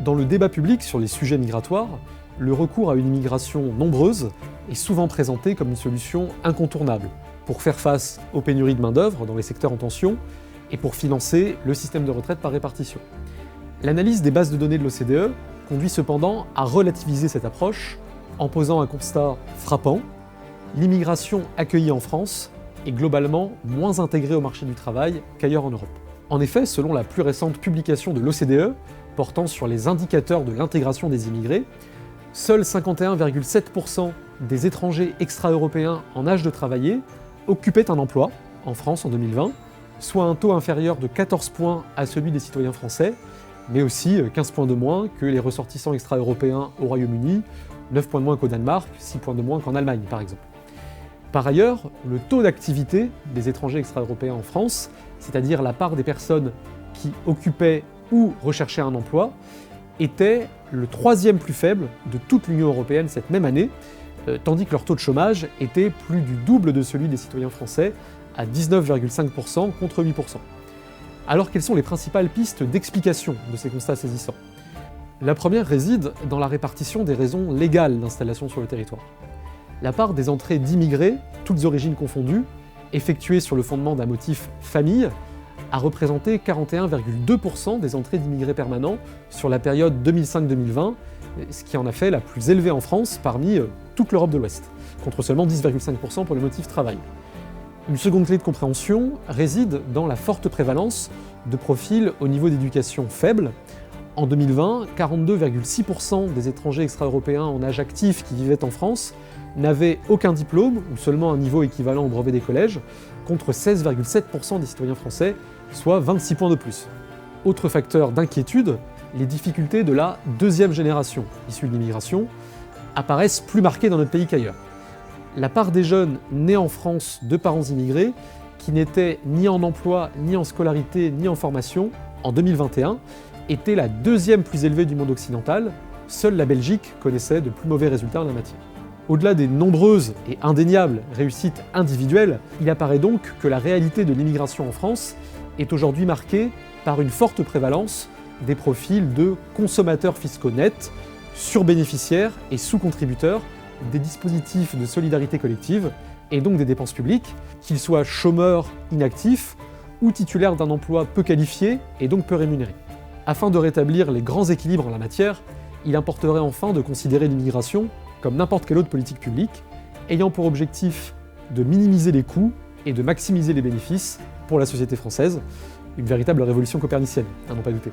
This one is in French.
Dans le débat public sur les sujets migratoires, le recours à une immigration nombreuse est souvent présenté comme une solution incontournable pour faire face aux pénuries de main-d'œuvre dans les secteurs en tension et pour financer le système de retraite par répartition. L'analyse des bases de données de l'OCDE conduit cependant à relativiser cette approche en posant un constat frappant: l'immigration accueillie en France est globalement moins intégrée au marché du travail qu'ailleurs en Europe. En effet, selon la plus récente publication de l'OCDE portant sur les indicateurs de l'intégration des immigrés, seuls 51,7% des étrangers extra-européens en âge de travailler occupaient un emploi en France en 2020, soit un taux inférieur de 14 points à celui des citoyens français, mais aussi 15 points de moins que les ressortissants extra-européens au Royaume-Uni, 9 points de moins qu'au Danemark, 6 points de moins qu'en Allemagne par exemple. Par ailleurs, le taux d'activité des étrangers extra-européens en France, c'est-à-dire la part des personnes qui occupaient ou recherchaient un emploi, était le troisième plus faible de toute l'Union européenne cette même année, tandis que leur taux de chômage était plus du double de celui des citoyens français, à 19,5% contre 8%. Alors quelles sont les principales pistes d'explication de ces constats saisissants? La première réside dans la répartition des raisons légales d'installation sur le territoire. La part des entrées d'immigrés, toutes origines confondues, effectuées sur le fondement d'un motif famille, a représenté 41,2% des entrées d'immigrés permanents sur la période 2005-2020, ce qui en a fait la plus élevée en France parmi toute l'Europe de l'Ouest, contre seulement 10,5% pour le motif travail. Une seconde clé de compréhension réside dans la forte prévalence de profils au niveau d'éducation faible. En 2020, 42,6% des étrangers extra-européens en âge actif qui vivaient en France n'avaient aucun diplôme ou seulement un niveau équivalent au brevet des collèges, contre 16,7% des citoyens français, soit 26 points de plus. Autre facteur d'inquiétude, les difficultés de la deuxième génération issue de l'immigration apparaissent plus marquées dans notre pays qu'ailleurs. La part des jeunes nés en France de parents immigrés qui n'étaient ni en emploi, ni en scolarité, ni en formation, en 2021, était la deuxième plus élevée du monde occidental. Seule la Belgique connaissait de plus mauvais résultats en la matière. Au-delà des nombreuses et indéniables réussites individuelles, il apparaît donc que la réalité de l'immigration en France est aujourd'hui marquée par une forte prévalence des profils de consommateurs fiscaux nets, surbénéficiaires et sous-contributeurs des dispositifs de solidarité collective et donc des dépenses publiques, qu'ils soient chômeurs inactifs ou titulaires d'un emploi peu qualifié et donc peu rémunéré. Afin de rétablir les grands équilibres en la matière, il importerait enfin de considérer l'immigration comme n'importe quelle autre politique publique, ayant pour objectif de minimiser les coûts et de maximiser les bénéfices pour la société française, une véritable révolution copernicienne, à n'en pas douter.